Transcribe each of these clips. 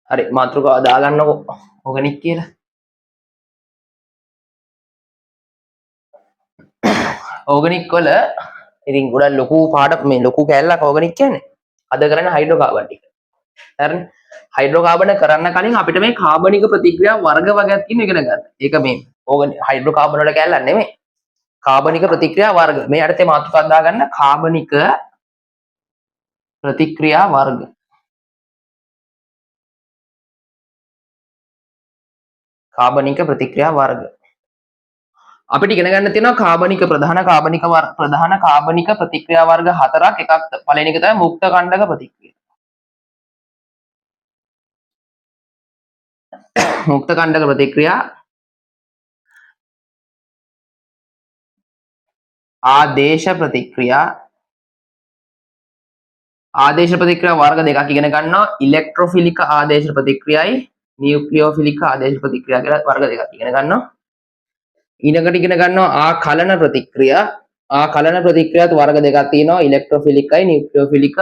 හරි මාතෘකාව දාගන්නකො ඕගනික් කියලා. ඕගනික් වල ඉතින් ගොඩක් ලොකු පාඩම් මේ ලොකු කැලලක් ඕගනික් කියන්නේ. අද කරන්නේ හයිඩ්‍රෝකාබන් ටික. හරිනේ. හයිඩ්‍රෝකාබන් කරන්න කලින් අපිට මේ කාබනික ප්‍රතික්‍රියා වර්ග වගේක් තියෙන ඉගෙන ගන්න. ඒක මේ ඕගනික් හයිඩ්‍රෝකාබන් වල කැලලක් නෙමෙයි. කාබනික ප්‍රතික්‍රියා වර්ග. මේ යටතේ මාතෘකාවක් දාගන්න කාබනික ප්‍රතික්‍රියා වර්ග. කාබනික ප්‍රතික්‍රියා වර්ග. අපිට ඉගෙන ගන්න තියෙනවා කාබනික ප්‍රධාන කාබනික ප්‍රතික්‍රියා වර්ග හතරක්. එකක් පළවෙනි එක තමයි මුක්ත කණ්ඩක ප්‍රතික්‍රියා. මුක්ත කණ්ඩක ප්‍රතික්‍රියා ආදේශ ප්‍රතික්‍රියා වර්ග දෙකක් ඉගෙන ගන්නවා. ඉලෙක්ට්‍රොෆිලික ආදේශ ප්‍රතික්‍රියයි නියුක්ලියෝෆිලික ආදේශ ප්‍රතික්‍රියා කියලා වර්ග දෙකක් ඉගෙන ගන්නවා. ඊළඟට ඉගෙන ගන්නවා ආකලන ප්‍රතික්‍රියා. ආකලන ප්‍රතික්‍රියාත් වර්ග දෙකක් තියෙනවා. ඉලෙක්ට්‍රොෆිලිකයි නියුක්ලියෝෆිලික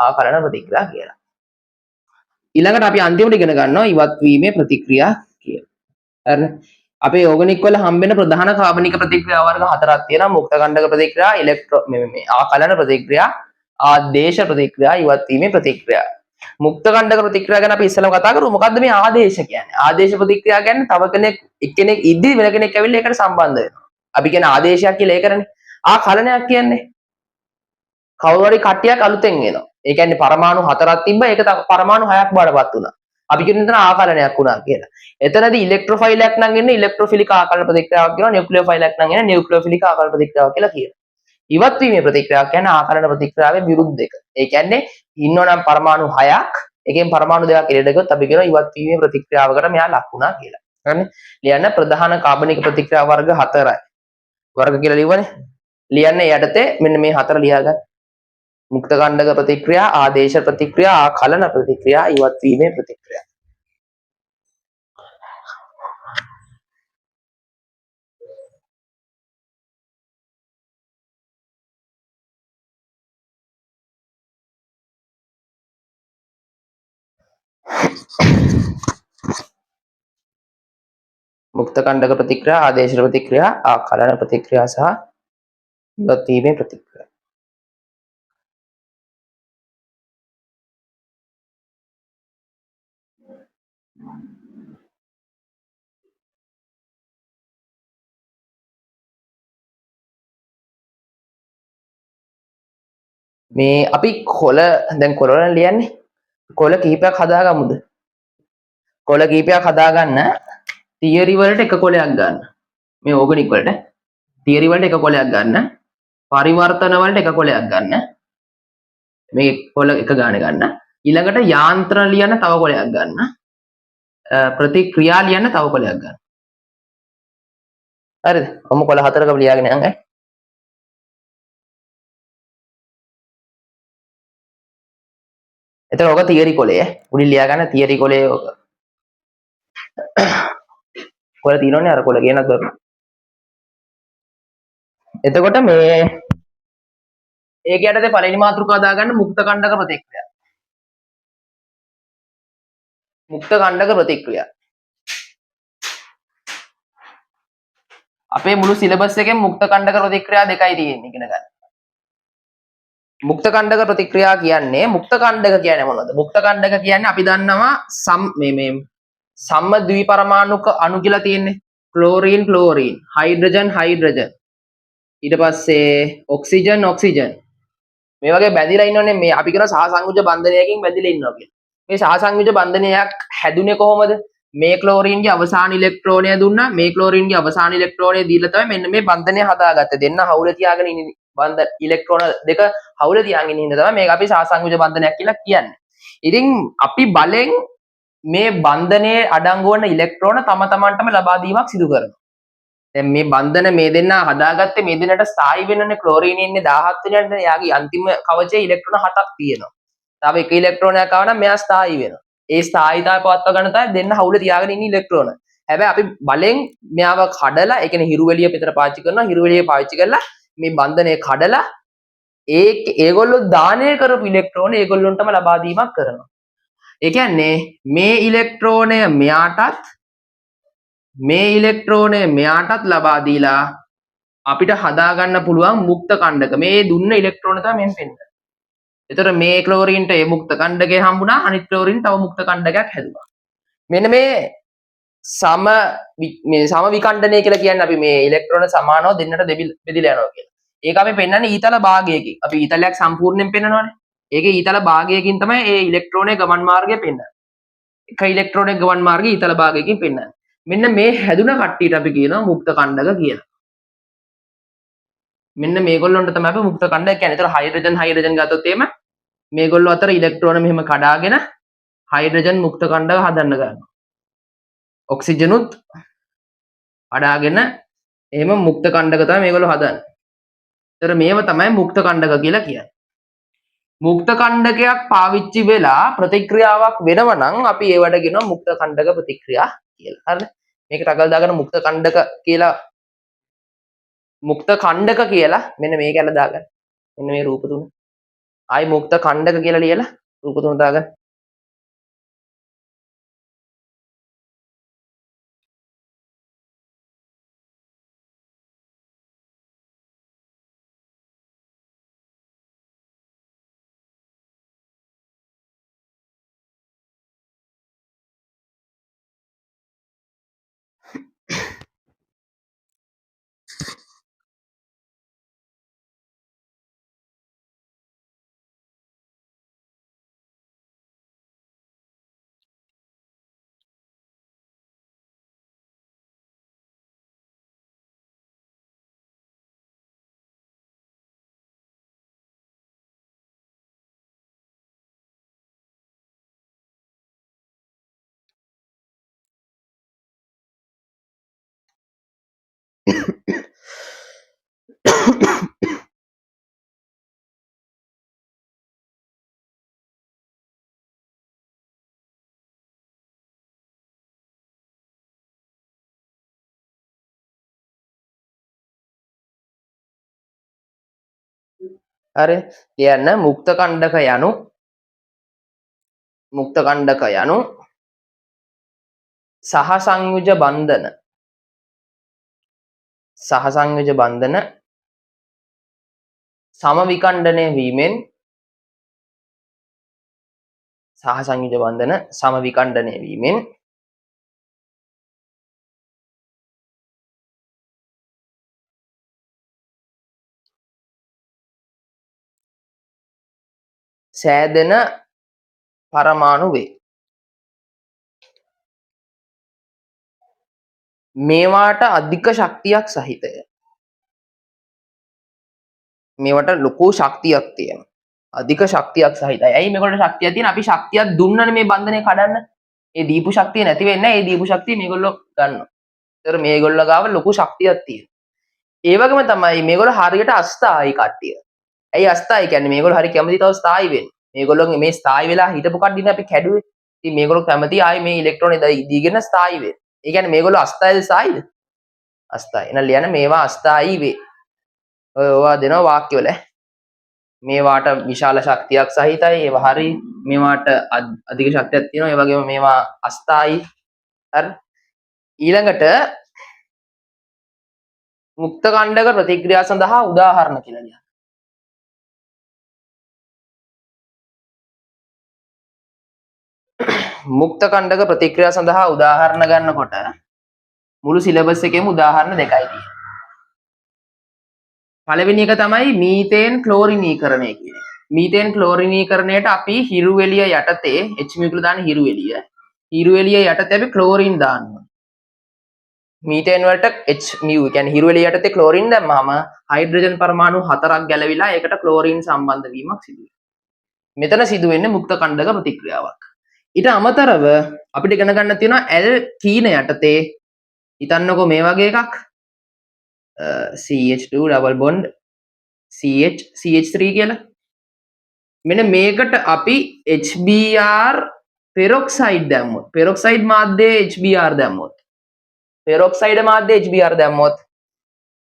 ආකලන ප්‍රතික්‍රියා කියලා. ඊළඟට අපි අන්තිමට ඉගෙන ගන්නවා ඉවත් වීමේ ප්‍රතික්‍රියා කියලා. හරිනේ. අපේ ඕගනික් වල හම්බෙන ප්‍රධාන කාබනික ප්‍රතික්‍රියා වර්ග හතරක් තියෙනවා. මුක්ත කණ්ඩක ප්‍රතික්‍රියා, මේ ආකලන ප්‍රතික්‍රියා, ආදේශ ප්‍රතික්‍රියා, ඉවත් වීමේ ප්‍රතික්‍රියා. මුක්ත කණ්ඩක ප්‍රතික්‍රියා ගැන අපි ඉස්සෙල්ලාම කතා කරමු. මොකද්ද මේ ආදේශ කියන්නේ? ආදේශ ප්‍රතික්‍රියා කියන්නේ තව එක්කෙනෙක් ඉද්දි වෙන කෙනෙක් ඇවිල්ලා ඒකට සම්බන්ධ වෙනවා. අපි කියන ආදේශයක් කියලා ඒකරනේ. ආකලනයක් කියන්නේ කවුරු හරි කට්ටියක් අලුතෙන් එනවා. ඒ කියන්නේ පරමාණු හතරක් තිබ්බා. ඒක පරමාණු හයක් බාටපත් වුණා. අපි කියන දේ ආකලනයක් වුණා කියලා. එතනදී ඉලෙක්ට්‍රොෆයිලයක් නම් එන්නේ ඉලෙක්ට්‍රොෆිලික ආකලන ප්‍රතික්‍රියාවක් කියනවා. නියුක්ලියෝෆයිලයක් නම් එන්නේ නියුක්ලියෝෆිලික ආකලන ප්‍රතික්‍රියාවක් කියලා කියනවා. ඉවත් වීමේ ප්‍රතික්‍රියාව කියන්නේ ආකලන ප්‍රතික්‍රියාවේ විරුද්ධ එක. ඒ කියන්නේ ඉන්නවනම් පරමාණු 6ක් එකෙන් පරමාණු දෙකක් එළියට ගියොත් අපි කියනවා ඉවත් වීමේ ප්‍රතික්‍රියාවකට මෙයා ලක් වුණා කියලා. හරිනේ. ලියන්න ප්‍රධාන කාබනික ප්‍රතික්‍රියා වර්ග 4යි. වර්ග කියලා ලියවනේ. ලියන්න යටතේ මෙන්න මේ හතර ලියාගන්න. මුක්ත කණ්ඩක ප්‍රතික්‍රියා, ආදේශ ප්‍රතික්‍රියා, ආකලන ප්‍රතික්‍රියා, ඉවත් වීමේ ප්‍රතික්‍රියා. මුක්ත කණ්ඩක ප්‍රතික්‍රියා, ආදේශ ප්‍රතික්‍රියා, ආකලන ප්‍රතික්‍රියා සහ ඉවත් වීමේ ප්‍රතික්‍රියා. මේ අපි කොළ දැන් කොළ වල ලියන්නේ කොළ කිහිපයක් හදාගමුද? කොළ කිහිපයක් හදාගන්න තියරි වලට එක කොළයක් ගන්න. මේ ඕගනික් වලට තියරි වලට එක කොළයක් ගන්න. පරිවර්තන වලට එක කොළයක් ගන්න. මේ කොළ එක ගාන ගන්න. ඊළඟට යාන්ත්‍රණ ලියන්න තව කොළයක් ගන්න. ප්‍රතික්‍රියා ලියන්න තව කොළයක් ගන්න. හරිද? ඔන්න කොළ හතරකම ලියාගෙන යන්න. එතකොට ඔක තියරි කොළේ උඩින් ලියා ගන්න තියරි කොළේ ඔක. කොළ තියෙනවනේ අර කොළ කියනත් බර. එතකොට මේ ඒක යටතේ පළවෙනි මාතෘකාව දාගන්න මුක්ත කණ්ඩක ප්‍රතික්‍රියා. මුක්ත කණ්ඩක ප්‍රතික්‍රියා. අපේ මුළු සිලබස් එකෙන් මුක්ත කණ්ඩක ප්‍රතික්‍රියා දෙකයි තියෙන්නේ ඉගෙන ගන්න. මුක්ත කණ්ඩක ප්‍රතික්‍රියා කියන්නේ මුක්ත කණ්ඩක කියන්නේ මොනවද? මුක්ත කණ්ඩක කියන්නේ අපි දන්නවා සම්ම ද්විපරමාණුක අණු කියලා තියෙන්නේ. Chlorine chlorine, hydrogen hydrogen. ඊට පස්සේ ඔක්සිජන් ඔක්සිජන්. මේ වගේ බැඳිලා ඉන්නෝනේ මේ අපි කියන සහසංයුජ බන්ධනයකින් බැඳිලා ඉන්නවා කියලා. මේ සහසංයුජ බන්ධනයක් හැදුනේ කොහොමද? මේ ක්ලෝරීන්ගේ අවසාන ඉලෙක්ට්‍රෝනය දුන්නා. මේ ක්ලෝරීන්ගේ අවසාන ඉලෙක්ට්‍රෝනය දීලා තමයි මෙන්න මේ බන්ධනය හදාගත්තේ. දෙන්න හවුල තියාගෙන ඉන්නේ. බන්ධන ඉලෙක්ට්‍රෝන දෙක හවුල තියාගෙන ඉන්න තමයි මේක අපි සහසංයුජ බන්ධනයක් කියලා කියන්නේ. ඉතින් අපි බලෙන් මේ බන්ධනයේ අඩංගු වන ඉලෙක්ට්‍රෝන තම තමන්ටම ලබා දීමක් සිදු කරනවා. දැන් මේ බන්ධන මේ දෙන්න හදාගත්තේ මේ දෙන්නට ස්ථායි වෙනනේ ක්ලෝරීන් ඉන්නේ 17 වෙනියට යාගේ අන්තිම කවචයේ ඉලෙක්ට්‍රෝන 7ක් තියෙනවා. තව එක ඉලෙක්ට්‍රෝනයක් ආව නම් මෙයා ස්ථායි වෙනවා. ඒ ස්ථායිතාවය පවත්වා ගන්න තමයි දෙන්න හවුල තියාගෙන ඉන්න ඉලෙක්ට්‍රෝන. හැබැයි අපි බලෙන් මෙයාව කඩලා ඒ කියන්නේ හිරුවෙලිය පිටර පාවිච්චි කරනවා. හිරුවෙලිය පාවිච්චි කරලා මේ බන්ධනය කඩලා ඒගොල්ලෝ දානය කරපු ඉලෙක්ට්‍රෝන ඒගොල්ලොන්ටම ලබා දීමක් කරනවා. ඒ කියන්නේ මේ ඉලෙක්ට්‍රෝනය මෙයාටත් ලබා දීලා අපිට හදාගන්න පුළුවන් මුක්ත කණ්ඩක. මේ දුන්න ඉලෙක්ට්‍රෝන තමයි මෙන් පෙන්නන්නේ. එතකොට මේ ක්ලෝරින්ට ඒ මුක්ත කණ්ඩකය හම්බුණා, අනිත් ක්ලෝරින් තව මුක්ත කණ්ඩකයක් හැදුවා. මෙන්න මේ සම විකණ්ඩනය කියලා කියන්නේ අපි මේ ඉලෙක්ට්‍රෝන සමානව දෙන්නට බෙදිලා යනවා කියලා. ඒක අපි පෙන්වන්නේ ඊතල භාගයකින්. අපි ඊතලයක් සම්පූර්ණයෙන් පෙන්වනවානේ. ඒකේ ඊතල භාගයකින් තමයි ඒ ඉලෙක්ට්‍රෝනයේ ගමන් මාර්ගය පෙන්වන්නේ. එක ඉලෙක්ට්‍රෝනයේ ගමන් මාර්ගය ඊතල භාගයකින් පෙන්වන්නේ. මෙන්න මේ හැදුන කට්ටියට අපි කියනවා මුක්ත කණ්ඩක කියලා. මෙන්න මේගොල්ලොන්ට තමයි අපි මුක්ත කණ්ඩක කියන්නේ. ඒතර හයිඩ්‍රජන් ගත්තොත් එහෙම මේගොල්ලෝ අතර ඉලෙක්ට්‍රෝන මෙහෙම කඩාගෙන හයිඩ්‍රජන් මුක්ත කණ්ඩක හදන්න ගන්නවා. ඔක්සිජනුත් අඩාගෙන එහෙම මුක්ත කණ්ඩක තමයි මේගොල්ලෝ හදන්නේ. ඒතර මේව තමයි මුක්ත කණ්ඩක කියලා කියන්නේ. මුක්ත කණ්ඩකයක් පාවිච්චි වෙලා ප්‍රතික්‍රියාවක් වෙනවා නම් අපි ඒවට කියනවා මුක්ත කණ්ඩක ප්‍රතික්‍රියා කියලා. හරිද? මේකට අගල් දාගෙන මුක්ත කණ්ඩක කියලා මෙන්න මේක ඇල දාගන්න. මෙන්න මේ රූප තුන. ආයි මුක්ත කණ්ඩක කියලා ලියලා රූප තුන දාගන්න. හරි. කියන්න මුක්ත කණ්ඩක යනු සහසංයුජ බන්ධන සමවිකණ්ඩනය වීමෙන් සෑදෙන පරමාණු වේ. මේවාට අධික ශක්තියක් සහිතය. මේවට ලොකු ශක්තියක් තියෙනවා. අධික ශක්තියක් සහිතයි. ඇයි මේගොල්ලෝ ශක්තියක් තියෙන? අපි ශක්තියක් දුන්නනේ මේ බන්ධනය කඩන්න. ඒ දීපු ශක්තිය නැති වෙන්නේ නැහැ. ඒ දීපු ශක්තිය මේගොල්ලෝ ගන්නවා. ඒතර මේගොල්ලෝ ගාව ලොකු ශක්තියක් තියෙනවා. ඒ වගේම තමයි මේගොල්ලෝ හරියට අස්ථායි කට්ටිය. ඇයි අස්ථායි කියන්නේ? මේගොල්ලෝ හරි කැමති තව ස්ථායි වෙන්න. මේගොල්ලෝගේ මේ ස්ථායි වෙලා හිටපු කඩියනේ අපි කැඩුවේ. ඉතින් මේගොල්ලෝ කැමති ආයේ මේ ඉලෙක්ට්‍රෝන දීගෙන ස්ථායි වෙන්න. ඒ කියන්නේ මේගොල්ලෝ අස්ථායිද ස්ථායිද? අස්ථායි. එහෙනම් ලියන්න මේවා අස්ථායි වේ. ඔයවා දෙනවා වාක්‍යවල. මේවාට විශාල ශක්තියක් සහිතයි. ඒවා හරි. මේවාට අධික ශක්තියක් තියෙනවා. ඒ වගේම මේවා අස්ථායි. හරි. ඊළඟට මුක්ත කණ්ඩක ප්‍රතික්‍රියා සඳහා උදාහරණ කියලා ලියන්න. මුක්ත කණ්ඩක ප්‍රතික්‍රියා සඳහා උදාහරණ ගන්නකොට මුළු සිලබස් එකේම උදාහරණ දෙකයි තියෙන්නේ. පළවෙනි එක තමයි මීතේන් ක්ලෝරිනීකරණය කියන්නේ. මීතේන් ක්ලෝරිනීකරණයට අපි හිරු එළිය යටතේ H කියලා දාන හිරු එළිය. හිරු එළිය යටතේ අපි ක්ලෝරින් දානවා. මීතේන් වලට H කියන්නේ හිරු එළිය යටතේ ක්ලෝරින් දැම්මම හයිඩ්‍රජන් පරමාණු 4ක් ගැලවිලා ඒකට ක්ලෝරින් සම්බන්ධ වීමක් සිදු වෙනවා. මෙතන සිදු වෙන්නේ මුක්ත කණ්ඩක ප්‍රතික්‍රියාවක්. ඊට අමතරව අපිට ඉගෙන ගන්න තියෙනවා ඇල්කීන යටතේ හිතන්නකෝ මේ වගේ එකක් CH2 double bond CH3 කියලා. මෙන්න මේකට අපි HBr peroxide දැම්මොත් peroxide මාධ්‍යයේ HBr දැම්මොත් peroxide මාධ්‍යයේ HBr දැම්මොත්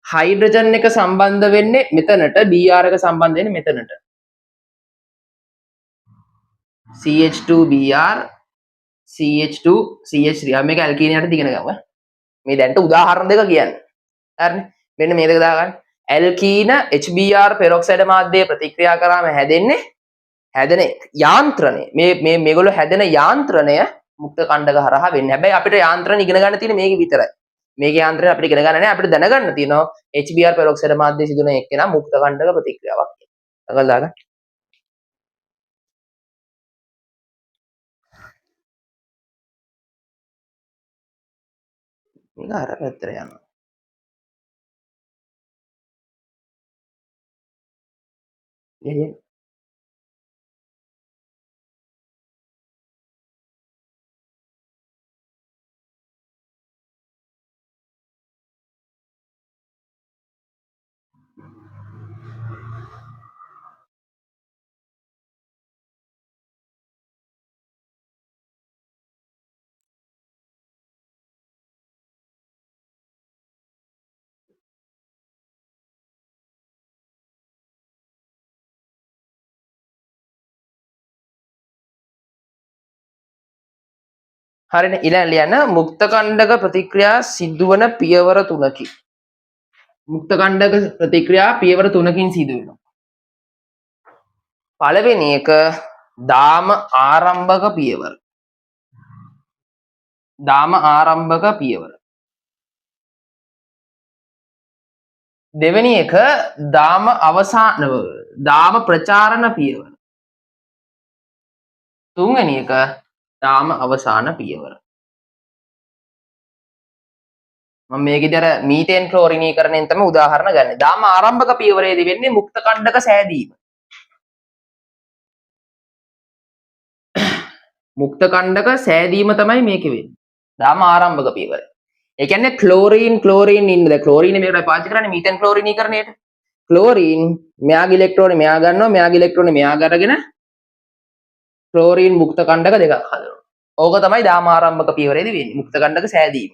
හයිඩ්‍රජන් එක සම්බන්ධ වෙන්නේ මෙතනට Br එක සම්බන්ධ වෙන්නේ මෙතනට. CH2Br CH2 CH3 මේක ඇල්කීනයට දිගන ගම මේ දැන්ට උදාහරණ දෙක කියන්නේ හරිනේ මෙන්න මේ දෙක දාගන්න ඇල්කීන HBr පෙරොක්සයිඩ් මාධ්‍යයේ ප්‍රතික්‍රියා කරාම හැදෙන යාන්ත්‍රණය මේ මේගොල්ලෝ හැදෙන යාන්ත්‍රණය මුක්ත කණ්ඩක හරහා වෙන්නේ. හැබැයි අපිට යාන්ත්‍රණ ඉගෙන ගන්න තියෙන්නේ මේක විතරයි. මේක යාන්ත්‍රණය අපිට ඉගෙන ගන්න නැහැ. අපිට දැනගන්න තියෙනවා HBr පෙරොක්සයිඩ් මාධ්‍යයේ සිදුවන එක්කෙනා මුක්ත කණ්ඩක ප්‍රතික්‍රියාවක් කියලා. අගල් දාගන්න. මේක අර පැත්තට යනවා. එහෙනම් හරිනේ ඊළඟ ලියන්න මුක්ත කණ්ඩක ප්‍රතික්‍රියා සිදුවන පියවර තුනකි. මුක්ත කණ්ඩක ප්‍රතික්‍රියා පියවර තුනකින් සිදු වෙනවා. පළවෙනි එක දාම ආරම්භක පියවර. දාම ආරම්භක පියවර. දෙවෙනි එක දාම අවසාන දාම ප්‍රචාරණ පියවර. තුන්වෙනි එක දාම අවසාන පියවර. මම මේකේදී අර මීතේන් ක්ලෝරිනීකරණයෙන් තමයි උදාහරණ ගන්නේ. දාම ආරම්භක පියවරේදී වෙන්නේ මුක්ත කණ්ඩක සෑදීම. මුක්ත කණ්ඩක සෑදීම තමයි මේකේ වෙන්නේ. දාම ආරම්භක පියවර. ඒ කියන්නේ ක්ලෝරීන් ඉන්නද ක්ලෝරීන් මේකට පාවිච්චි කරන්නේ මීතේන් ක්ලෝරිනීකරණයට. ක්ලෝරීන් මෙයාගේ ඉලෙක්ට්‍රෝනේ මෙයා ගන්නවා මෙයාගේ ඉලෙක්ට්‍රෝනේ මෙයා අරගෙන ක්ලෝරීන් මුක්ත කණ්ඩක දෙකක් හදනවා. ඕක තමයි දාම ආරම්භක පියවරේදී වෙන්නේ මුක්ත කණ්ඩක සෑදීම.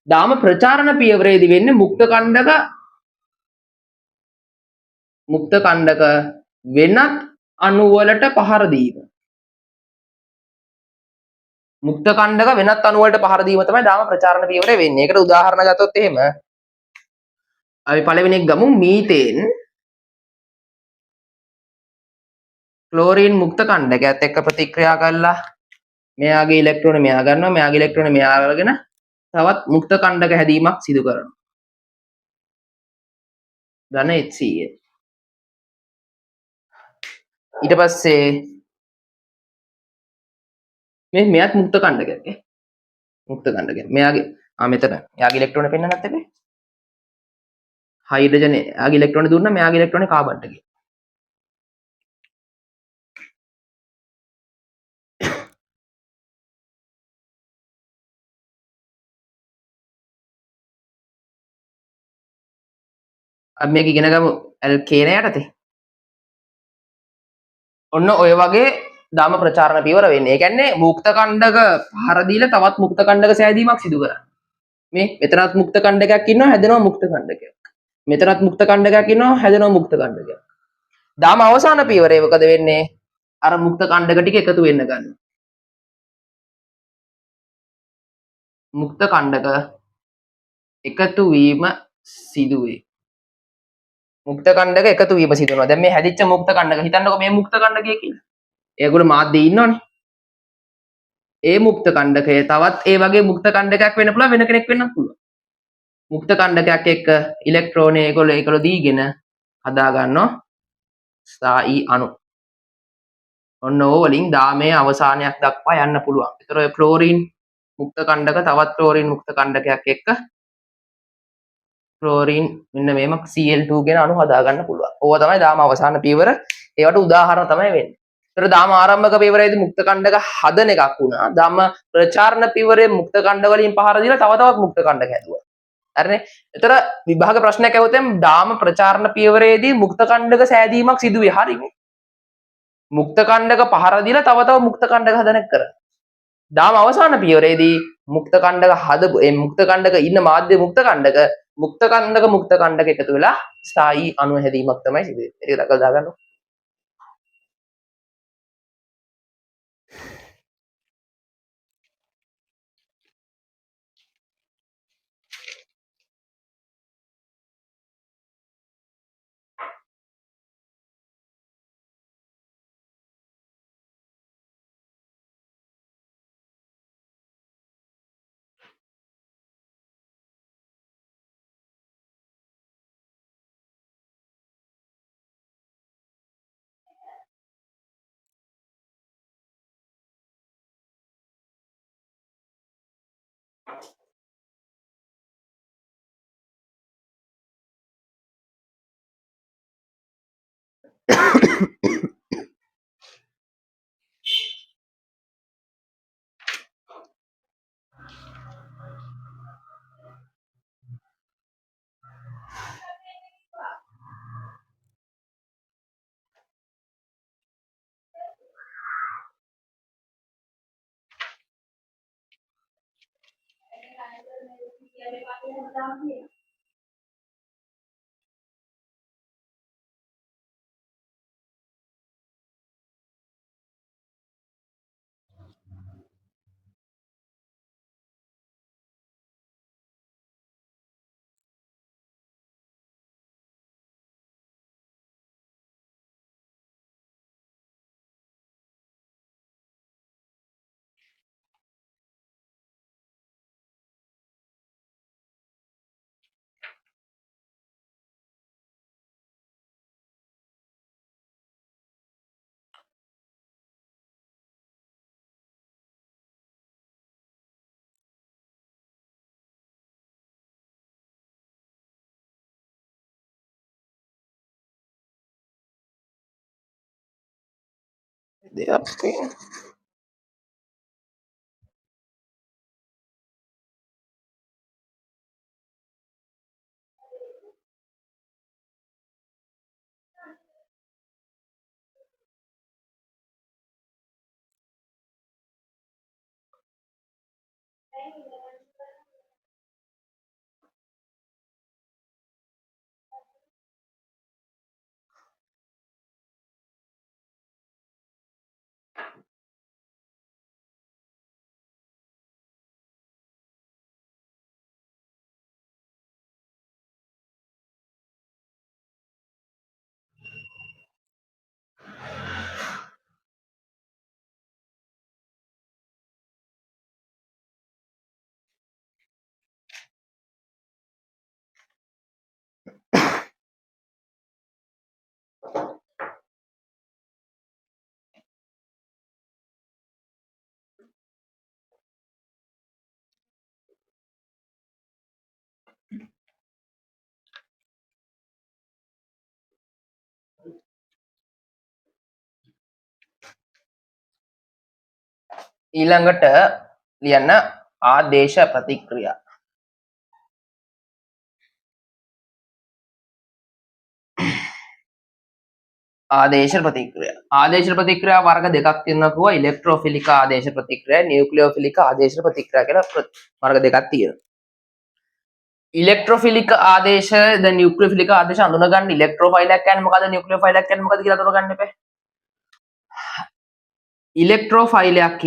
දාම ප්‍රචාරණ පියවරේදී වෙන්නේ මුක්ත කණ්ඩක වෙනත් අණු වලට පහර දීම. මුක්ත කණ්ඩක වෙනත් අණු වලට පහර දීම තමයි දාම ප්‍රචාරණ පියවරේ වෙන්නේ. ඒකට උදාහරණ ගත්තොත් එහෙම අපි පළවෙනි එක ගමු මීතේන් ක්ලෝරීන් මුක්ත කණ්ඩකයත් එක්ක ප්‍රතික්‍රියා කරලා මෙයාගේ ඉලෙක්ට්‍රෝන මෙයා ගන්නවා මෙයාගේ ඉලෙක්ට්‍රෝන මෙයා අරගෙන තවත් මුක්ත කණ්ඩක හැදීමක් සිදු කරනවා. ධන HCl. ඊට පස්සේ මෙයාත් මුක්ත කණ්ඩකයක් ඈ. මුක්ත කණ්ඩකයක්. මෙයාගේ මෙතන එයාගේ ඉලෙක්ට්‍රෝන පෙන්නන්නත් එපේ. හයිඩ්‍රජන් එයාගේ ඉලෙක්ට්‍රෝන දුන්නා මෙයාගේ ඉලෙක්ට්‍රෝන කාබන්ට ගියා. අපි මේක ඉගෙන ගමු ඇල්කේන යටතේ. ඔන්න ඔය වගේ දාම ප්‍රචාරණ පියවර වෙන්නේ. ඒ කියන්නේ මුක්ත කණ්ඩක පහර දීලා තවත් මුක්ත කණ්ඩක සෑදීමක් සිදු කරනවා. මේ මෙතනත් මුක්ත කණ්ඩකයක් ඉන්නවා හැදෙනවා මුක්ත කණ්ඩකයක්. මෙතනත් මුක්ත කණ්ඩකයක් ඉන්නවා හැදෙනවා මුක්ත කණ්ඩකයක්. දාම අවසාන පියවරේ මොකද වෙන්නේ? අර මුක්ත කණ්ඩක ටික එකතු වෙන්න ගන්නවා. මුක්ත කණ්ඩක එකතු වීම සිදුවේ. මුක්ත කණ්ඩක එකතු වීම සිදු වෙනවා. දැන් මේ හැදිච්ච මුක්ත කණ්ඩක හිතන්නකෝ මේ මුක්ත කණ්ඩකය කියලා. ඒගොල්ලෝ මාධ්‍යයේ ඉන්නවනේ. ඒ මුක්ත කණ්ඩකය තවත් ඒ වගේ මුක්ත කණ්ඩකයක් වෙන්න පුළුවන් වෙන කෙනෙක් වෙන්නත් පුළුවන්. මුක්ත කණ්ඩකයක් එක්ක ඉලෙක්ට්‍රෝන ඒගොල්ලෝ දීගෙන හදා ගන්නවා ස්ථායී අණු. ඔන්න ඕව වලින් දාමයේ අවසානයක් දක්වා යන්න පුළුවන්. ඒතර ඔය ක්ලෝරින් මුක්ත කණ්ඩක තවත් ක්ලෝරින් මුක්ත කණ්ඩකයක් එක්ක ක්ලෝරින් මෙන්න මේම Cl2 ගෙන අණු හදා ගන්න පුළුවන්. ඕවා තමයි දාම අවසාන පියවර. ඒවට උදාහරණ තමයි වෙන්නේ. ඒතර දාම ආරම්භක පියවරේදී මුක්ත කණ්ඩක හදන එකක් වුණා. දාම ප්‍රචාරණ පියවරේ මුක්ත කණ්ඩ වලින් පහර දීලා තව තවත් මුක්ත කණ්ඩක හැදුවා. හරිනේ. ඒතර විභාග ප්‍රශ්නයක් ඇහුවොත් දාම ප්‍රචාරණ පියවරේදී මුක්ත කණ්ඩක සෑදීමක් සිදුවේ. හරිනේ. මුක්ත කණ්ඩක පහර දීලා තව තව මුක්ත කණ්ඩක හදන එක කරා. දාම අවසාන පියවරේදී මුක්ත කණ්ඩක හදපු ඒ මුක්ත කණ්ඩක ඉන්න මාධ්‍ය මුක්ත කණ්ඩක එකතු වෙලා ස්ථායී අණු හැදීමක් තමයි සිදු වෙන්නේ. ඒක දකලා දාගන්න. දෙයක් තියෙනවා. ඊළඟට ලියන්න ආදේශ ප්‍රතික්‍රියා. ආදේශ ප්‍රතික්‍රියා. ආදේශ ප්‍රතික්‍රියා වර්ග දෙකක් තියෙනවා කිව්වා. ඉලෙක්ට්‍රෝෆිලික ආදේශ ප්‍රතික්‍රියා, නියුක්ලියෝෆිලික ආදේශ ප්‍රතික්‍රියා කියලා වර්ග දෙකක් තියෙනවා. ඉලෙක්ට්‍රෝෆිලික ආදේශ ද නියුක්ලියෝෆිලික ආදේශ අඳුනගන්න ඉලෙක්ට්‍රෝෆයිලයක් කියන්නේ මොකද්ද නියුක්ලියෝෆයිලයක් කියන්නේ මොකද්ද කියලා අඳුනගන්න එපා. ඉලෙක්ට්‍රෝෆයිලයක්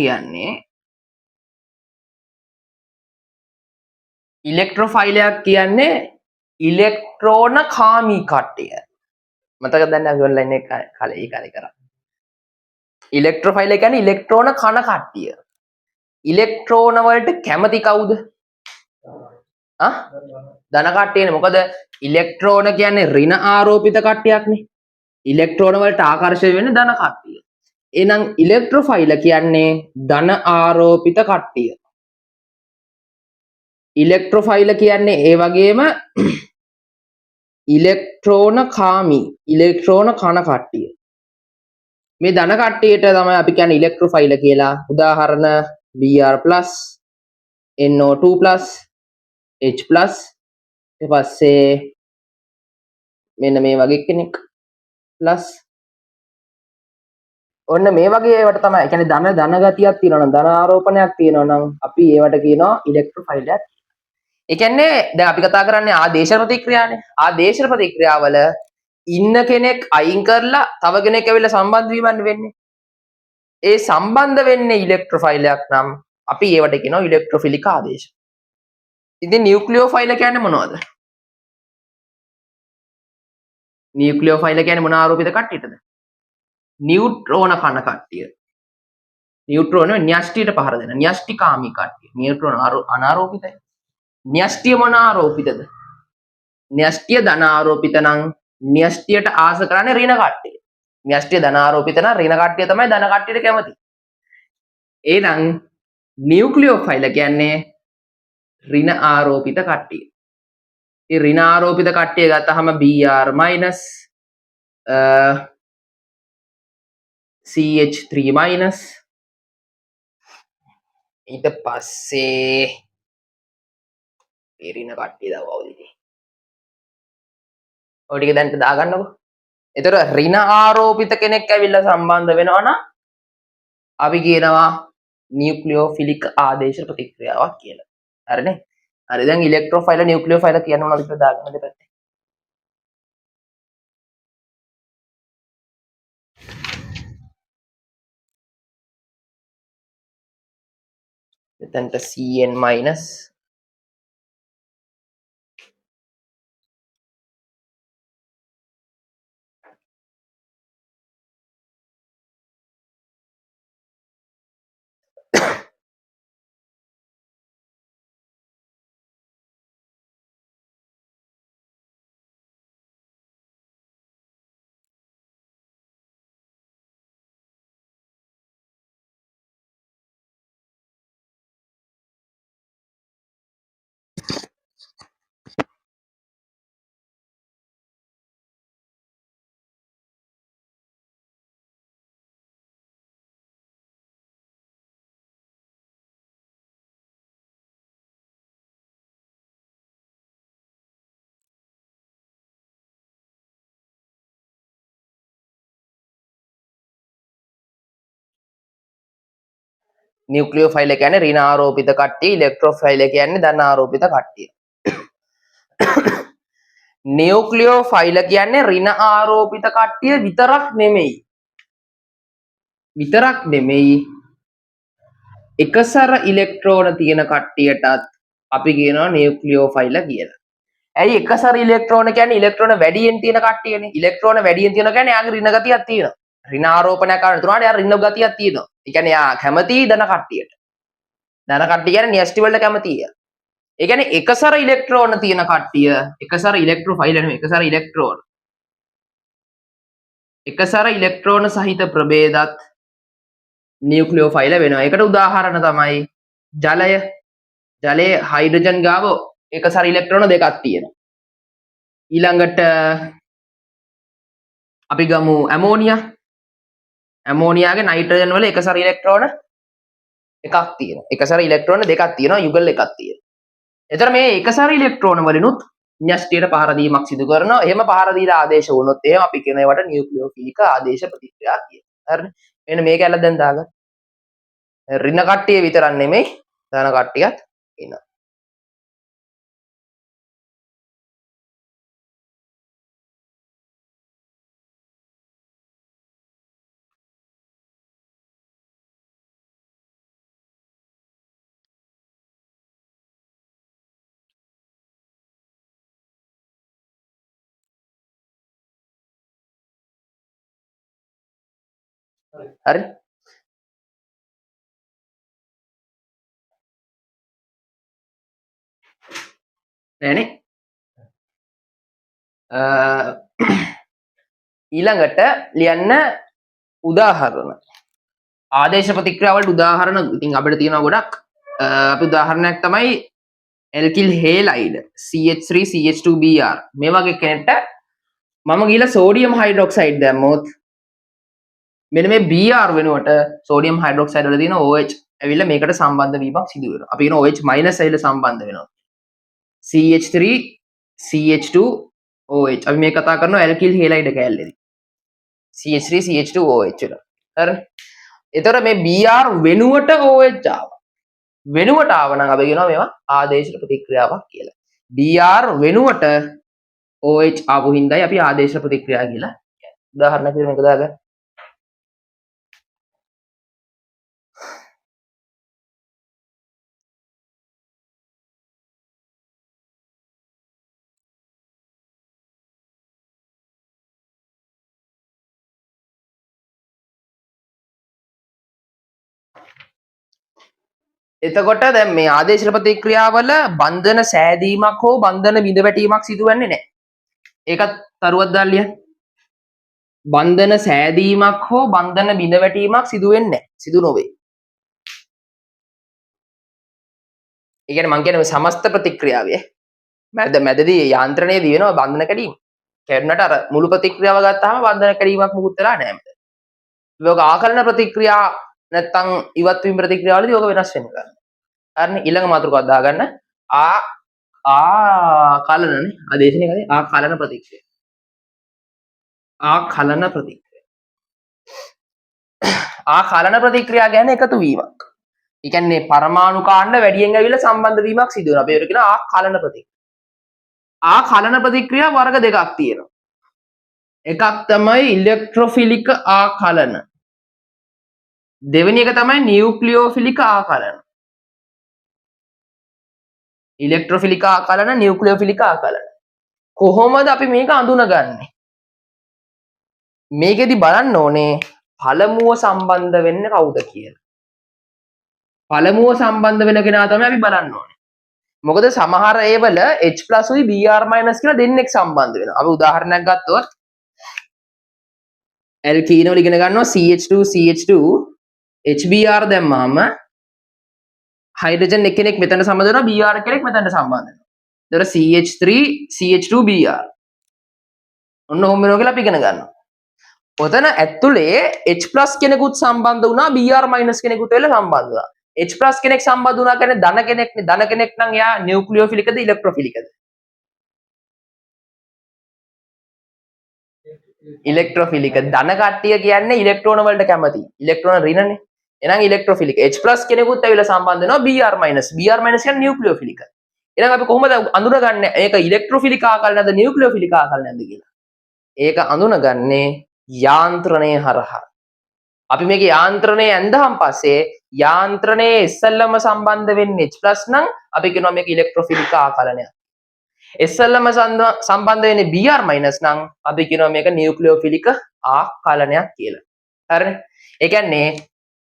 කියන්නේ ඉලෙක්ට්‍රෝන කාමී කට්ටිය. මතකද දැන් අපි ඔන්ලයින් එක කාලේ කරා. ඉලෙක්ට්‍රෝෆයිල කියන්නේ ඉලෙක්ට්‍රෝන කන කට්ටිය. ඉලෙක්ට්‍රෝන වලට කැමති කවුද? ධන කට්ටියනේ. මොකද ඉලෙක්ට්‍රෝන කියන්නේ ඍණ ආරෝපිත කට්ටියක්නේ. ඉලෙක්ට්‍රෝන වලට ආකර්ෂණය වෙන්නේ ධන කට්ටිය. එහෙනම් ඉලෙක්ට්‍රෝෆයිල කියන්නේ ධන ආරෝපිත කට්ටිය. ඉලෙක්ට්‍රෝෆයිල කියන්නේ ඒ වගේම ඉලෙක්ට්‍රෝන කාමී, ඉලෙක්ට්‍රෝන කන කට්ටිය. මේ ධන කට්ටියට තමයි අපි කියන්නේ ඉලෙක්ට්‍රෝෆයිල කියලා. උදාහරණ Br+, NO2+, H+, ඊට පස්සේ මෙන්න මේ වගේ කෙනෙක් ප්ලස් ඔන්න මේ වගේ ඒවට තමයි. ඒ කියන්නේ ධන ගතියක් තියෙනවා නම් ධන ආරෝපණයක් තියෙනවා නම් අපි ඒවට කියනවා ඉලෙක්ට්‍රෝෆයිලයක්. ඒ කියන්නේ දැන් අපි කතා කරන්නේ ආදේශ ප්‍රතික්‍රියානේ. ආදේශ ප්‍රතික්‍රියාවල ඉන්න කෙනෙක් අයින් කරලා තව කෙනෙක් ඇවිල්ලා සම්බන්ධ වීමක් වෙන්නේ. ඒ සම්බන්ධ වෙන්නේ ඉලෙක්ට්‍රෝෆයිලයක් නම් අපි ඒවට කියනවා ඉලෙක්ට්‍රෝෆිලික ආදේශ. ඉතින් නියුක්ලියෝෆයිල කියන්නේ මොනවද? නියුක්ලියෝෆයිල කියන්නේ මොන ආරෝපිත කට්ටියටද? නියුට්‍රෝන කන කට්ටිය. නියුට්‍රෝන න්‍යෂ්ටියට පහර දෙන න්‍යෂ්ටිකාමී කට්ටිය. නියුට්‍රෝන අනාරෝපිතයි. න්‍යෂ්ටිය මොන ආරෝපිතද? න්‍යෂ්ටිය ධන ආරෝපිත නම් න්‍යෂ්ටියට ආස කරන්නේ ඍණ කට්ටිය. න්‍යෂ්ටිය ධන ආරෝපිත නම් ඍණ කට්ටිය තමයි ධන කට්ටියට කැමති. එහෙනම් නියුක්ලියෝෆයිල කියන්නේ ඍණ ආරෝපිත කට්ටිය. ඒ ඍණ ආරෝපිත කට්ටිය ගත්තාම Br- CH3 minus ඊට පස්සේ ඉරින කට්ටිය දාවවද ඉතින් ඔය ටික දැන් දාගන්නකො. ඒතර ඍණ ආරෝපිත කෙනෙක් ඇවිල්ලා සම්බන්ධ වෙනවා නම් අපි කියනවා නියුක්ලියෝෆිලික් ආදේශ ප්‍රතික්‍රියාවක් කියලා. හරිනේ? හරි දැන් ඉලෙක්ට්‍රෝෆයිල නියුක්ලියෝෆයිල කියන්නේ මොනවද කියලා දාගන්න දෙපැත්තේ. එතනට Cn minus නියුක්ලියෝෆයිල කියන්නේ ඍණ ආරෝපිත කට්ටිය, ඉලෙක්ට්‍රෝෆයිල කියන්නේ ධන ආරෝපිත කට්ටිය. නියුක්ලියෝෆයිල කියන්නේ ඍණ ආරෝපිත කට්ටිය විතරක් නෙමෙයි. එකසර ඉලෙක්ට්‍රෝන තියෙන කට්ටියටත් අපි කියනවා නියුක්ලියෝෆයිල කියලා. ඇයි එකසර ඉලෙක්ට්‍රෝන කියන්නේ ඉලෙක්ට්‍රෝන වැඩියෙන් තියෙන කට්ටියනේ. ඉලෙක්ට්‍රෝන වැඩියෙන් තියෙන කියන්නේ යාගේ ඍණ ගතියක් තියෙනවා. ඍණ ආරෝපණය කරන තුනට යා ඍණ ගතියක් තියෙනවා. ඒ කියන්නේ යා කැමති ධන කට්ටියට. ධන කට්ටිය කියන්නේ න්‍යෂ්ටි වලට කැමතියි. ඒ කියන්නේ එකසර ඉලෙක්ට්‍රෝන තියෙන කට්ටිය, එකසර ඉලෙක්ට්‍රෝෆයිල නෙමෙයි, එකසර ඉලෙක්ට්‍රෝන. එකසර ඉලෙක්ට්‍රෝන සහිත ප්‍රභේදත් නියුක්ලියෝෆයිල වෙනවා. ඒකට උදාහරණ තමයි ජලය. ජලයේ හයිඩ්‍රජන් ගාව එකසර ඉලෙක්ට්‍රෝන දෙකක් තියෙනවා. ඊළඟට අපි ගමු ඇමෝනියා. ඇමෝනියාගේ නයිට්‍රජන් වල එකසර ඉලෙක්ට්‍රෝන එකක් තියෙනවා. එකසර ඉලෙක්ට්‍රෝන දෙකක් තියෙනවා, යුගල් එකක් තියෙනවා. එතකොට මේ එකසර ඉලෙක්ට්‍රෝන වලිනුත් න්‍යෂ්ටියට පහර දීමක් සිදු කරනවා. එහෙම පහර දීලා ආදේශ වුණොත් එහෙම අපි කියන ඒවට නියුක්ලියෝෆිලික ආදේශ ප්‍රතික්‍රියා කියනවා. හරිනේ? මෙන්න මේක ඇල්ල දැන් දාගන්න. ඍණ කට්ටිය විතරක් නෙමෙයි ධන කට්ටියත් ඉන්නවා. හරි? නෑනේ. ඊළඟට ලියන්න උදාහරණ. ආදේශ ප්‍රතික්‍රියාවලට උදාහරණ ඉතින් අපිට තියෙනවා ගොඩක්. අපි උදාහරණයක් තමයි ඇල්කිල් හේලයිඩ් CH3 CH2Br මේ වගේ කෙනෙක්ට මම ගිහලා සෝඩියම් හයිඩ්‍රොක්සයිඩ් දැම්මොත් මෙන්න මේ Br වෙනුවට සෝඩියම් හයිඩ්‍රොක්සයිඩ් වල තියෙන OH ඇවිල්ලා මේකට සම්බන්ධ වීමක් සිදු වෙනවා. අපි කියන OH- ඇවිල්ලා සම්බන්ධ වෙනවා. CH3 CH2 OH අපි මේ කතා කරනවා ඇල්කිල් හේලයිඩ් කැලේදී. CH3 CH2 OH එක. හරි. එතකොට මේ Br වෙනුවට OH ආවා. වෙනුවට ආව නම් අපි කියනවා මේවා ආදේශ ප්‍රතික්‍රියාවක් කියලා. Br වෙනුවට OH ආපු හින්දායි අපි ආදේශ ප්‍රතික්‍රියා කියලා කියන්නේ. උදාහරණයක් විදිහට මේක දාගන්න. එතකොට දැන් මේ ආදේශ ප්‍රතික්‍රියාවල බන්ධන සෑදීමක් හෝ බන්ධන බිඳ වැටීමක් සිදුවන්නේ නැහැ. ඒකත් තරුවක් දාලා ලියන්න. බන්ධන සෑදීමක් හෝ බන්ධන බිඳ වැටීමක් සිදු වෙන්නේ නැහැ. සිදු නොවේ. ඒ කියන්නේ මං කියන්නේ සමස්ත ප්‍රතික්‍රියාවේ මැදදී යාන්ත්‍රණයේදී වෙනවා බන්ධන කැඩීම. කැඩුනට අර මුළු ප්‍රතික්‍රියාව ගත්තාම බන්ධන කැඩීමක් මුකුත් වෙලා නැහැ. යෝග ආකලන ප්‍රතික්‍රියා නැත්නම් ඉවත් වීම ප්‍රතික්‍රියාවලදී යෝග වෙනස් වෙනවා. හරිනේ ඊළඟ මාතෘකාව දාගන්න ආකලනනේ ආදේශනේ කලේ ආකලන ප්‍රතික්‍රියා. ආකලන ප්‍රතික්‍රියා. ආකලන ප්‍රතික්‍රියා කියන්නේ එකතු වීමක්. ඒ කියන්නේ පරමාණු කාණ්ඩ වැඩියෙන් ඇවිල්ලා සම්බන්ධ වීමක් සිදු වෙනවා. අපි ඒකට කියනවා ආකලන ප්‍රතික්‍රියා. ආකලන ප්‍රතික්‍රියා වර්ග දෙකක් තියෙනවා. එකක් තමයි ඉලෙක්ට්‍රොෆිලික ආකලන. දෙවෙනි එක තමයි නියුක්ලියෝෆිලික ආකලන. ඉලෙක්ට්‍රොෆිලික ආකලන නියුක්ලියෝෆිලික ආකලන. කොහොමද අපි මේක අඳුනගන්නේ? මේකෙදි බලන්න ඕනේ පළමුව සම්බන්ධ වෙන්නේ කවුද කියලා. පළමුව සම්බන්ධ වෙන කෙනා තමයි අපි බලන්න ඕනේ. මොකද සමහර ඒවල H+ උයි Br- කියලා දෙන්නෙක් සම්බන්ධ වෙනවා. අපි උදාහරණයක් ගත්තොත් ඇල්කීන වල ඉගෙන ගන්නවා CH2 HBr දැම්මම හයිඩ්‍රජන් එක්කෙනෙක් මෙතන සම්බන්ධ වෙනවා Br කෙනෙක් මෙතනට සම්බන්ධ වෙනවා. ඒතර CH3 CH2Br. ඔන්න ඔහොම වෙනවා කියලා අපි ඉගෙන ගන්නවා. ඔතන ඇතුලේ H+ කෙනෙකුත් සම්බන්ධ වුණා Br- කෙනෙකුත් වෙලා සම්බන්ධ වුණා. H+ කෙනෙක් සම්බන්ධ වුණා කියන්නේ ධන කෙනෙක්නේ. ධන කෙනෙක් නම් එයා නියුක්ලියෝෆිලිකද ඉලෙක්ට්‍රොෆිලිකද? ඉලෙක්ට්‍රොෆිලික. ධන කට්ටිය කියන්නේ ඉලෙක්ට්‍රෝන වලට කැමති. ඉලෙක්ට්‍රෝන ඍණනේ. එහෙනම් ඉලෙක්ට්‍රොෆිලික. H+ කෙනෙකුත් ඇවිල්ලා සම්බන්ධ වෙනවා Br-. Br- කියන්නේ නියුක්ලියෝෆිලික. එහෙනම් අපි කොහොමද අඳුනගන්නේ මේක ඉලෙක්ට්‍රොෆිලික ආකල්නද නියුක්ලියෝෆිලික ආකල්නද කියලා? ඒක අඳුනගන්නේ යාන්ත්‍රණය හරහා. අපි මේක යාන්ත්‍රණය ඇඳහම් පස්සේ යාන්ත්‍රණයේ ඉස්සෙල්ලම සම්බන්ධ වෙන්නේ H+ නම් අපි කියනවා මේක ඉලෙක්ට්‍රොෆිලික ආකලනයක්. ඉස්සෙල්ලම සම්බන්ධ වෙන්නේ Br- නම් අපි කියනවා මේක නියුක්ලියෝෆිලික ආකලනයක් කියලා. හරිනේ? ඒ කියන්නේ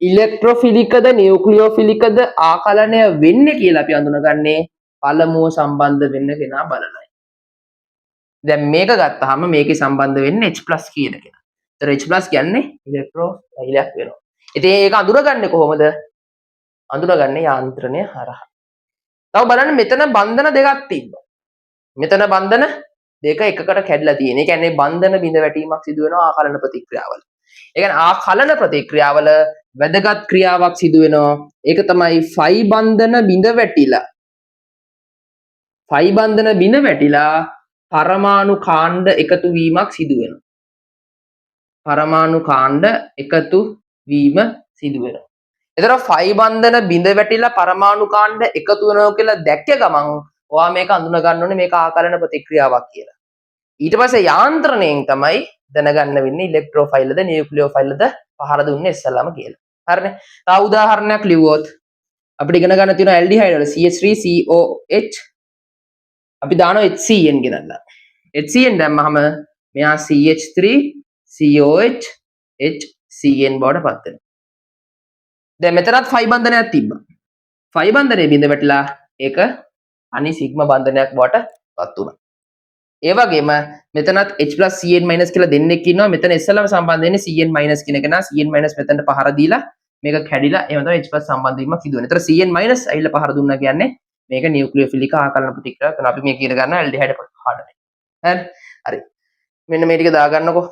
ඉලෙක්ට්‍රොෆිලිකද නියුක්ලියෝෆිලිකද ආකලනය වෙන්නේ කියලා අපි අඳුනගන්නේ පළමුව සම්බන්ධ වෙන්න කෙනා බලලයි. දැන් මේක ගත්තාම මේකේ සම්බන්ධ වෙන්නේ H+ කියන කෙනා. ඒතර H+ කියන්නේ ඉලෙක්ට්‍රෝෆයිලයක් වෙනවා. ඉතින් ඒක අඳුරගන්නේ කොහොමද? අඳුරගන්නේ යාන්ත්‍රණය හරහා. තව බලන්න මෙතන බන්ධන දෙකක් තිබ්බා. මෙතන බන්ධන දෙක එකකට කැඩලා තියෙන. ඒ කියන්නේ බන්ධන බිඳ වැටීමක් සිදු වෙනවා ආකලන ප්‍රතික්‍රියාවල. ඒ කියන්නේ ආකලන ප්‍රතික්‍රියාවල වැදගත් ක්‍රියාවක් සිදු වෙනවා. ඒක තමයි ෆයි බන්ධන බිඳ වැටිලා. ෆයි බන්ධන බිඳ වැටිලා පරමාණු කාණ්ඩ එකතු වීමක් සිදු වෙනවා. පරමාණු කාණ්ඩ එකතු වීම සිදු වෙනවා. එතන ෆයි බන්ධන බිඳ වැටිලා පරමාණු කාණ්ඩ එකතු වෙනවා කියලා දැක්ක ගමන් ඔයා මේක අඳුන ගන්න ඕනේ මේක ආකලන ප්‍රතික්‍රියාවක් කියලා. ඊට පස්සේ යාන්ත්‍රණයෙන් තමයි දැනගන්න වෙන්නේ ඉලෙක්ට්‍රෝෆයිල්ද නියුක්ලියෝෆයිල්ද පහර දුන්නේ ඉස්සලාම කියලා. හරිනේ. තව උදාහරණයක් ලිව්වොත් අපිට ඉගෙන ගන්න තියෙනවා ඇල්ඩිහයිඩ් වල CH3COH අපි දානවා HCN ගෙනල්ලා. HCN දැම්මහම මෙයා CH3COH HCN බවට පත් වෙනවා. දැන් මෙතනත් ෆයි බන්ධනයක් තිබ්බා. ෆයි බන්ධනය බිඳ වැටලා ඒක අනි සිග්මා බන්ධනයක් බවට පත් වුණා. ඒ වගේම මෙතනත් H+Cn- කියලා දෙන්නෙක් ඉන්නවා. මෙතන ඉස්සෙල්ලාම සම්බන්ධ වෙන්නේ Cn- කියන කෙනා. Cn- මෙතනට පහර දීලා මේක කැඩිලා එහෙම තමයි H+ සම්බන්ධ වීමක් සිදු වෙනවා. ඒතර Cn- ඇවිල්ලා පහර දුන්නා කියන්නේ මේක නියුක්ලියෝෆිලික ආකලන ප්‍රතික්‍රියාවක් කරනවා. අපි මේ කියන ගන්න ඇල්ඩිහයිඩ් පහරයි. හරි. මෙන්න මේ ටික දාගන්නකො.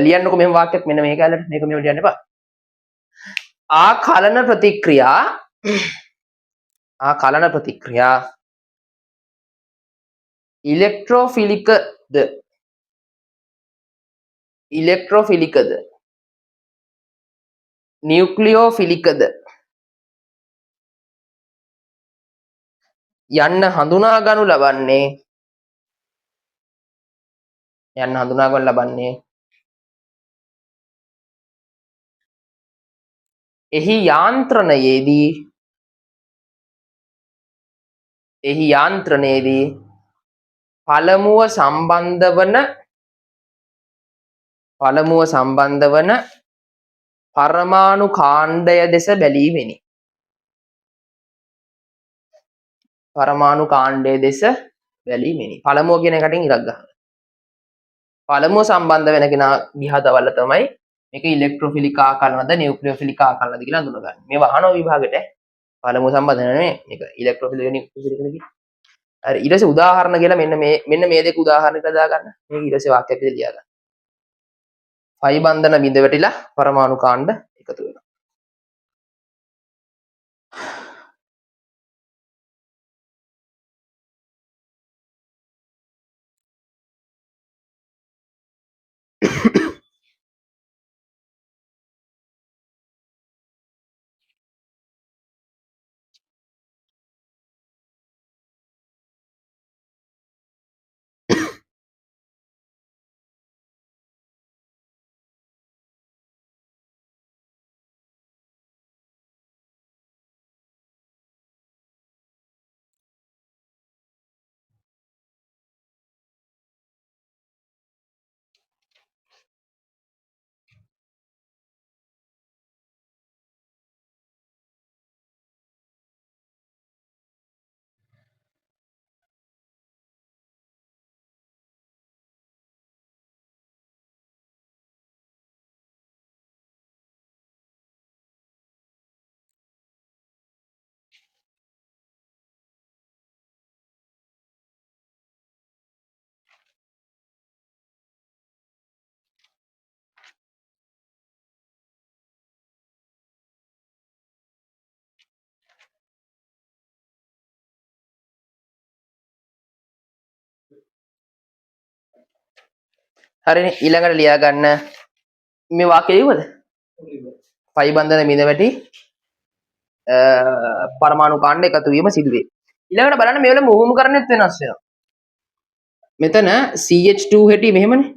ලියන්නකො මෙහෙම වාක්‍යයක් මෙන්න මේක ඇලට මේක මෙහෙම ලියන්න එපා. ආකලන ප්‍රතික්‍රියා ඉලෙක්ට්‍රොෆිලිකද නියුක්ලියෝෆිලිකද යන්න හඳුනා ගනු ලබන්නේ එහි යාන්ත්‍රණයේදී පළමුව සම්බන්ධ වන පරමාණු කාණ්ඩය දෙස බැලීමෙනි. පරමාණු කාණ්ඩය දෙස බැලීමෙනි. පළමුව කියන එකටින් ඉලක්ක ගන්න. පළමුව සම්බන්ධ වෙන කෙනා දිහා තවල තමයි මේක ඉලෙක්ට්‍රොෆිලික ආකලනද නියුක්ලියෝෆිලික ආකලනද කියලා අඳුනගන්න. මේ වහනෝ විභාගෙට පළමුව සම්බන්ධ නෙමෙයි මේක ඉලෙක්ට්‍රොෆිලික නියුක්ලියෝෆිලික කියන්නේ. හරි ඊට පස්සේ උදාහරණ කියලා මෙන්න මේ දෙක උදාහරණ කියලා දාගන්න. මේක ඊට පස්සේ වාක්‍යයක් විදිහට ලියා ගන්න. පයි බන්ධන බිඳ වැටිලා පරමාණු කාණ්ඩ එකතු වෙනවා. හරිනේ ඊළඟට ලියා ගන්න මේ වාක්‍යය ඉවද? පයි බන්ධන බිඳ වැටි පරමාණු කාණ්ඩ එකතු වීම සිදුවේ. ඊළඟට බලන්න මේ වල මුහුම්කරණයත් වෙනස් වෙනවා. මෙතන CH2 හැටි මෙහෙමනේ.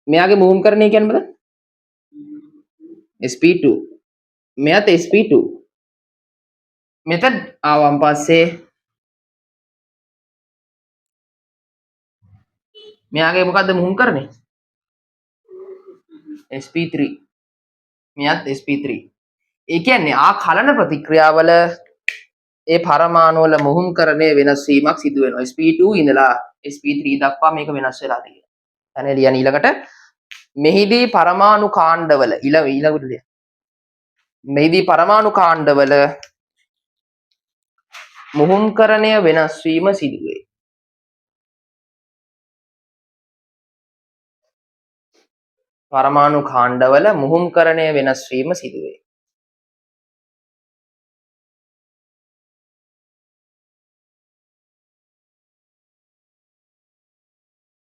මෙයාගේ මුහුම්කරණය කියන්නේ මොකද? sp2. මෙයාත් sp2. මෙතන ආවන් පස්සේ මෙයාගේ මොකද්ද මුහුම්කරණය? sp3. මෙයාත් sp3. ඒ කියන්නේ ආ කලන ප්‍රතික්‍රියාවල ඒ පරමාණු වල මුහුම්කරණය වෙනස් වීමක් සිදු වෙනවා. sp2 ඉඳලා sp3 දක්වා මේක වෙනස් වෙලා තියෙනවා. අනේ ලියන ඊළඟට මෙහිදී පරමාණු කාණ්ඩවල ඊළඟට ලියන්න. මෙහිදී පරමාණු කාණ්ඩවල මුහුම්කරණය වෙනස් වීම සිදුවේ. පරමාණු කාණ්ඩවල මුහුම්කරණය වෙනස් වීම සිදුවේ.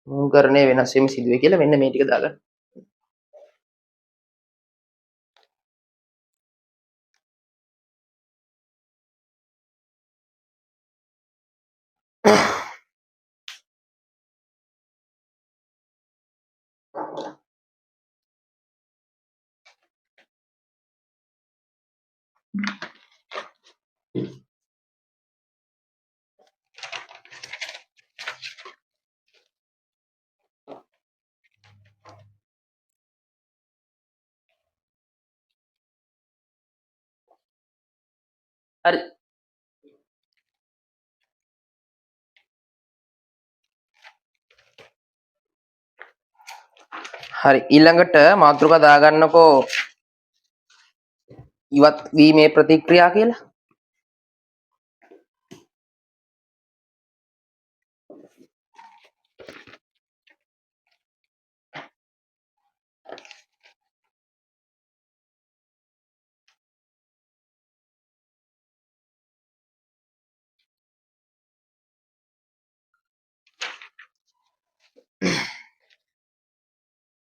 මුහුම්කරණය වෙනස් වීම සිදුවේ කියලා මෙන්න මේ ටික දාගන්න. හරි. හරි ඊළඟට මාතෘකා දාගන්නකෝ ඉවත් වීමේ ප්‍රතික්‍රියා කියලා.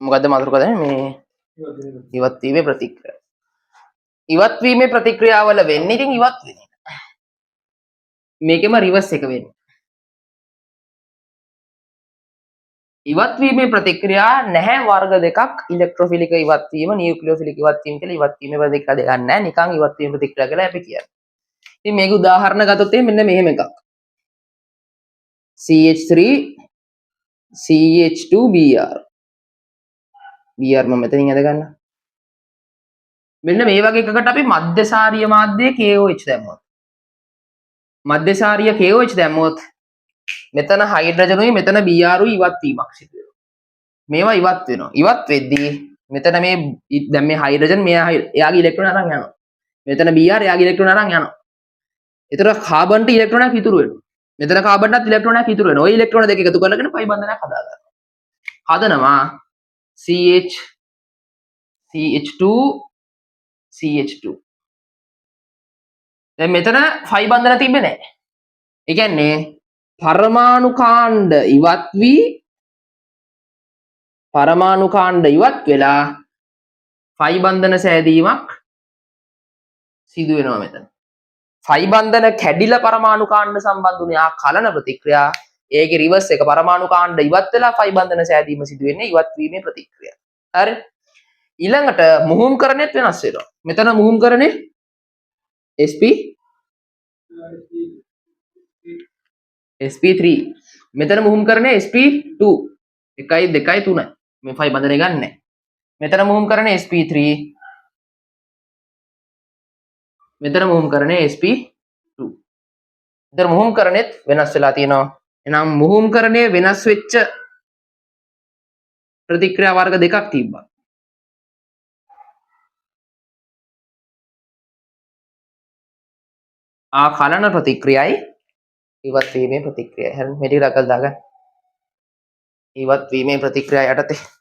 මොකද්ද මාතෘකාව දැන් මේ ඉවත් වීමේ ප්‍රතික්‍රියාව. ඉවත් වීමේ ප්‍රතික්‍රියාවල වෙන්නේ ඉතින් ඉවත් වෙන්නේ. මේකෙම රිවර්ස් එක වෙන්නේ. ඉවත් වීමේ ප්‍රතික්‍රියා නැහැ වර්ග දෙකක් ඉලෙක්ට්‍රොෆිලික ඉවත් වීම නියුක්ලියෝෆිලික ඉවත් වීම කියලා ඉවත් වීමේ ප්‍රතික්‍රියා දෙකක් නැහැ නිකන් ඉවත් වීමේ ප්‍රතික්‍රියා කියලා අපි කියන්නේ. ඉතින් මේක උදාහරණ ගත්තොත් මෙන්න මෙහෙම එකක්. CH3 CH2 Br. Br මම මෙතනින් අද ගන්න. මෙන්න මේ වගේ එකකට අපි මධ්‍යසාරීය මාධ්‍යයේ KOH දැම්මොත්. මධ්‍යසාරීය KOH දැම්මොත් මෙතන හයිඩ්‍රජනුයි මෙතන Br උයි ඉවත් වීමක් සිදු වෙනවා. මේවා ඉවත් වෙනවා. ඉවත් වෙද්දී මෙතන මේ දැන් මේ හයිඩ්‍රජන් එයාගේ ඉලෙක්ට්‍රෝන අරන් යනවා. මෙතන Br එයාගේ ඉලෙක්ට්‍රෝන අරන් යනවා. ඒතර කාබන්ට ඉලෙක්ට්‍රෝනයක් ඉතුරු වෙනවා. මෙතන කාබන්ටත් ඉලෙක්ට්‍රෝනයක් ඉතුරු වෙනවා. ওই ඉලෙක්ට්‍රෝන දෙක එකතු කරගෙන පයි බන්ධනයක් හදා ගන්නවා. හදනවා CH CH2 CH2. දැන් මෙතන ෆයි බන්ධන තිබ්බේ නැහැ. ඒ කියන්නේ පරමාණු කාණ්ඩ ඉවත් වෙලා ෆයි බන්ධන සෑදීමක් සිදු වෙනවා මෙතන. ෆයි බන්ධන කැඩිලා පරමාණු කාණ්ඩ සම්බන්ධ වුණේ ආ කලන ප්‍රතික්‍රියා. ඒකේ රිවර්ස් එක පරමාණු කාණ්ඩ ඉවත් වෙලා ෆයි බන්ධන සෑදීම සිදු වෙන්නේ ඉවත් වීමේ ප්‍රතික්‍රියාව. හරි. ඊළඟට මුහුම්කරණයත් වෙනස් වෙනවා. මෙතන මුහුම්කරණය sp3 මෙතන මුහුම්කරණය sp2 1 2 3 මේ ෆයි බන්ධනය ගන්නෑ. මෙතන මුහුම්කරණය sp3 මෙතන මුහුම්කරණය sp2. මෙතන මුහුම්කරණයත් වෙනස් වෙලා තියෙනවා. එහෙනම් මුහුම්කරණය වෙනස් වෙච්ච ප්‍රතික්‍රියා වර්ග දෙකක් තිබ්බා. ආ කලන ප්‍රතික්‍රියයි ඉවත් වීමේ ප්‍රතික්‍රියයි. හරි මේ ටික රකල් දාගන්න. ඉවත් වීමේ ප්‍රතික්‍රියා යටතේ